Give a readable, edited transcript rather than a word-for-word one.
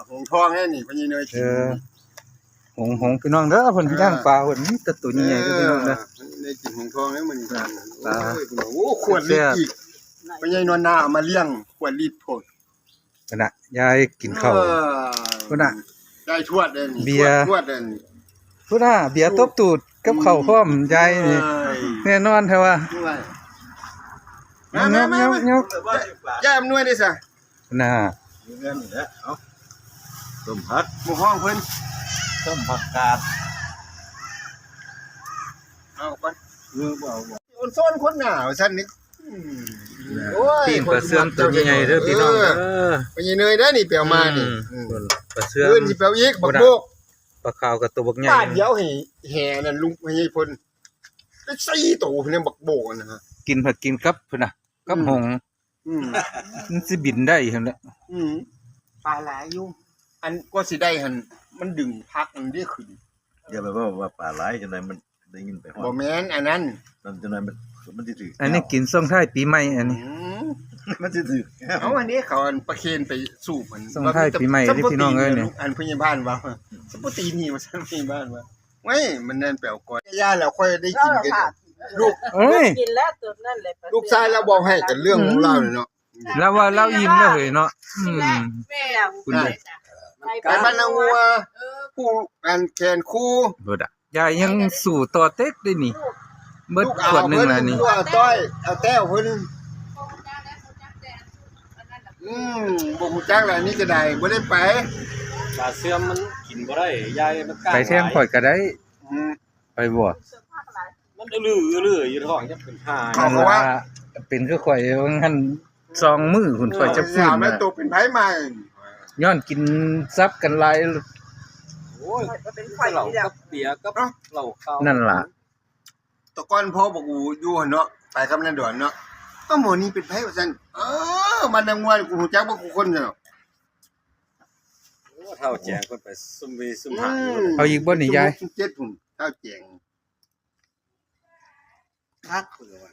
หงทองแน่นี่พญาเนยหงพี่น้องเด้อเพิ่นย่างปลาเพิ่นมีแต่ตัวใหญ่ๆพี่น้องเด้อในกินหงทองแล้วมันปลาโอ้ขวดลิตรอีกพญานวลนาเอามาเลี้ยงขวดลิตรโพดนั่นน่ะยายกินข้าวพุ่นน่ะได้ทวดเด้นี่เบียร์ทวดเด้นี่พุ่นน่ะเบียร์ตบตูดกับข้าวพร้อมยายนี่แน่นอนแท้ว่ามาย่าอำนวยได้ซะน่ะเงินนี่แหละเอาต้มผัดหมู่ห้องเพิ่นต้มผักกาดเอาก่อนคนโซนคนหนาวซั่นนี่โอ้ย ปิ้งปลาเสื่อมตัวใหญ่ๆเด้อพี่น้องเด้อพญาเนยเด้อนี่เปียวมานี่ปลาเสื่อม เพิ่นสิเปียวอีกบักโบกปลาขาวกับตัวบักใหญ่บ้านเดียวให้แห่นั่นลุงพญาเพิ่นได้4ตัวเนี่ยบักโบกนะฮะกินผักกินกับพุ่นน่ะกับหงมันสิบินได้หั่นแหละปลาหลายอยู่อันก็สิได้หั่นมันดึงพักมันได้ขึ้นอย่าไปว่าปลาไหลจังได๋มันได้ยินไปฮอดบ่แม่นอันนั้นจังได๋มันสิถืออันนี้กินส่งท้ายปีใหม่อันนี้มันสิถือเอาอันนี้เขาอันประเคนไปสู่มันส่งท้ายปีใหม่ที่พี่น้องเอ้ยนี่อันพยาบาลว่าสปุตีนี่ว่าซั่นพยาบาลว่าเว้ยมันนั่นแปลวก่อนย่าแล้วค่อยได้กินกันลูกกินแล้วตัวนั่นเลยลูกชายเราบอกให้กันเรื่องของเราเนาะแล้วว่าเราอิ่มแล้วเฮ้ยเนาะแม่คุณไปบ้านนางวัวผู้อันแขนคู่เบิดอ่ะยายยังสู่ต่อเต็กได้นี่เบิดขวดนึงแล้วนี่เอาต้อยเอาแต้วเพิ่นบ่ฮู้จักแล้วนี่ก็ได้บ่ได้ไปปลาเสื่อมมันกินบ่ได้ยายมันกล้าไปแท่งข่อยก็ได้ไปบ่มันลืออยู่ท้องจะเป็นหาเพราะว่าเป็นคือข่อยว่างั้น2มื้อคุณข่อยจะฟื้นแม่ตกเป็นไผใหม่ย้อนกินซับกันหลายโอ้ยเป็นไผเหล้ากับเบียร์กับเหล้าขาวนั่นล่ะตะก้อนพ่อบอกอูอยู่หั่นเนาะไปคำนั้นดอนเนาะก็หมอนี่เป็นไผว่าซั่นมันนางวัวกูฮู้จักบ่กูคนเนาะโอ้เฒ่าแจงเพิ่นไปซุ่มวีซุ่มหาเอาอีกบ่นี่ยาย7พุ่นเฒ่าแจงคักพุ่นว่า